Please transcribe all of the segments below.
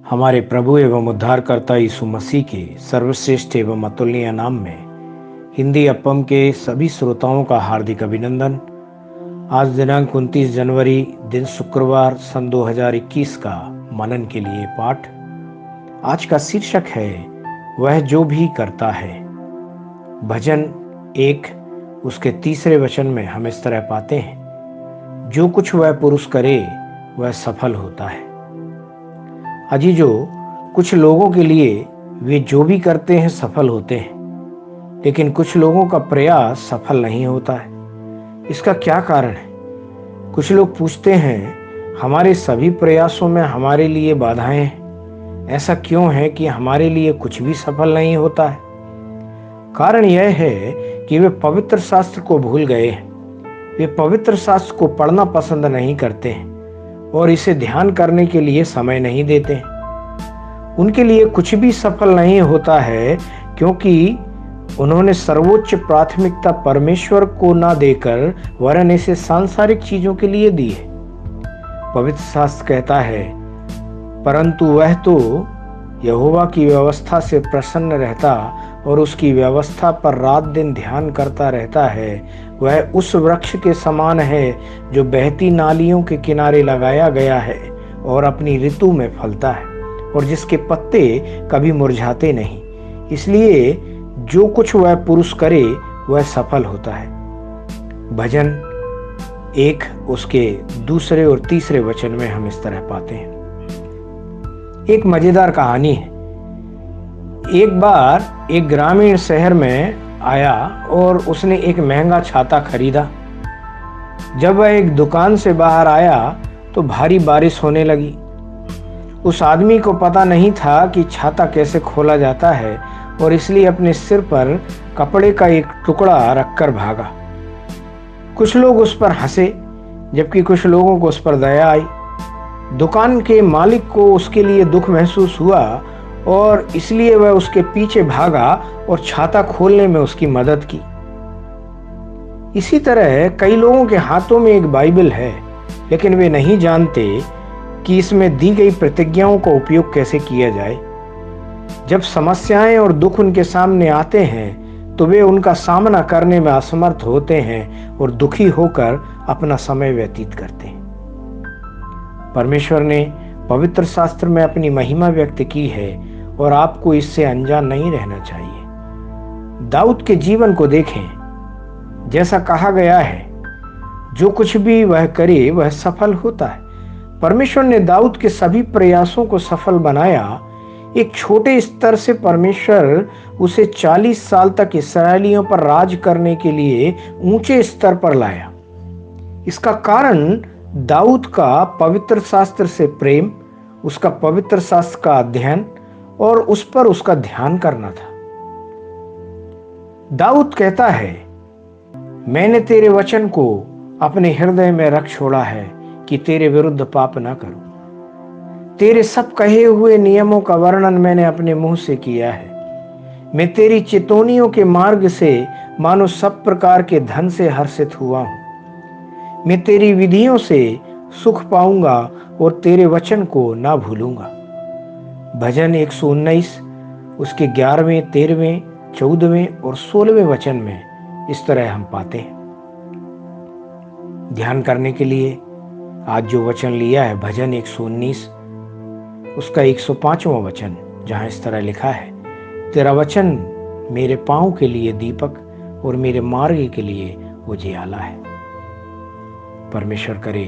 हमारे प्रभु एवं उद्धारकर्ता यीशु मसीह के सर्वश्रेष्ठ एवं अतुलनीय नाम में हिंदी अपम के सभी श्रोताओं का हार्दिक अभिनंदन। आज दिनांक 29 जनवरी दिन शुक्रवार सन 2021 का मनन के लिए पाठ। आज का शीर्षक है वह जो भी करता है। भजन 1 उसके 3 वचन में हम इस तरह पाते हैं, जो कुछ वह पुरुष करे वह सफल होता है। अजीजों, कुछ लोगों के लिए वे जो भी करते हैं सफल होते हैं, लेकिन कुछ लोगों का प्रयास सफल नहीं होता है। इसका क्या कारण है? कुछ लोग पूछते हैं, हमारे सभी प्रयासों में हमारे लिए बाधाएं हैं, ऐसा क्यों है कि हमारे लिए कुछ भी सफल नहीं होता है? कारण यह है कि वे पवित्र शास्त्र को भूल गए हैं। वे पवित्र शास्त्र को पढ़ना पसंद नहीं करते हैं और इसे ध्यान करने के लिए समय नहीं देते हैं। उनके लिए कुछ भी सफल नहीं होता है क्योंकि उन्होंने सर्वोच्च प्राथमिकता परमेश्वर को ना देकर वरन इसे सांसारिक चीजों के लिए दी है। पवित्र शास्त्र कहता है, परंतु वह तो यहोवा की व्यवस्था से प्रसन्न रहता और उसकी व्यवस्था पर रात दिन ध्यान करता रहता है। वह उस वृक्ष के समान है जो बहती नालियों के किनारे लगाया गया है और अपनी ऋतु में फलता है और जिसके पत्ते कभी मुरझाते नहीं। इसलिए जो कुछ वह पुरुष करे वह सफल होता है। भजन 1 उसके 2 और 3 वचन में हम इस तरह पाते हैं। एक मजेदार कहानी है। एक बार एक ग्रामीण शहर में आया और उसने एक महंगा छाता खरीदा। जब वह एक दुकान से बाहर आया तो भारी बारिश होने लगी। उस आदमी को पता नहीं था कि छाता कैसे खोला जाता है और इसलिए अपने सिर पर कपड़े का एक टुकड़ा रखकर भागा। कुछ लोग उस पर हंसे, जबकि कुछ लोगों को उस पर दया आई। दुकान के मालिक को उसके लिए दुख महसूस हुआ और इसलिए वह उसके पीछे भागा और छाता खोलने में उसकी मदद की। इसी तरह कई लोगों के हाथों में एक बाइबल है, लेकिन वे नहीं जानते कि इसमें दी गई प्रतिज्ञाओं का उपयोग कैसे किया जाए। जब समस्याएं और दुख उनके सामने आते हैं तो वे उनका सामना करने में असमर्थ होते हैं और दुखी होकर अपना समय व्यतीत करते हैं। परमेश्वर ने पवित्र शास्त्र में अपनी महिमा व्यक्त की है और आपको इससे अनजान नहीं रहना चाहिए। दाऊद के जीवन को देखें। जैसा कहा गया है, जो कुछ भी वह करे वह सफल होता है। परमेश्वर ने दाऊद के सभी प्रयासों को सफल बनाया। एक छोटे स्तर से परमेश्वर उसे 40 साल तक इस्राएलियों पर राज करने के लिए ऊंचे स्तर पर लाया। इसका कारण दाऊद का पवित्र शास्त्र से प्रेम, उसका पवित्र शास्त्र का अध्ययन और उस पर उसका ध्यान करना था। दाऊद कहता है, मैंने तेरे वचन को अपने हृदय में रख छोड़ा है कि तेरे विरुद्ध पाप ना करूं। तेरे सब कहे हुए नियमों का वर्णन मैंने अपने मुंह से किया है। मैं तेरी चितौनियों के मार्ग से मानो सब प्रकार के धन से हर्षित हुआ हूं। मैं तेरी विधियों से सुख पाऊंगा और तेरे वचन को ना भूलूंगा। भजन 119 उसके 11वें, 13वें, 14वें और 16वें वचन में इस तरह हम पाते हैं। ध्यान करने के लिए आज जो वचन लिया है, भजन 119 उसका 105वां वचन, जहां इस तरह लिखा है, तेरा वचन मेरे पांव के लिए दीपक और मेरे मार्ग के लिए उजियाला है। परमेश्वर करे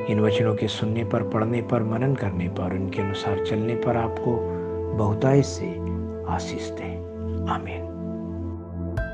इन वचनों के सुनने पर, पढ़ने पर, मनन करने पर, उनके अनुसार चलने पर आपको बहुतायत से आशीष दें। आमीन।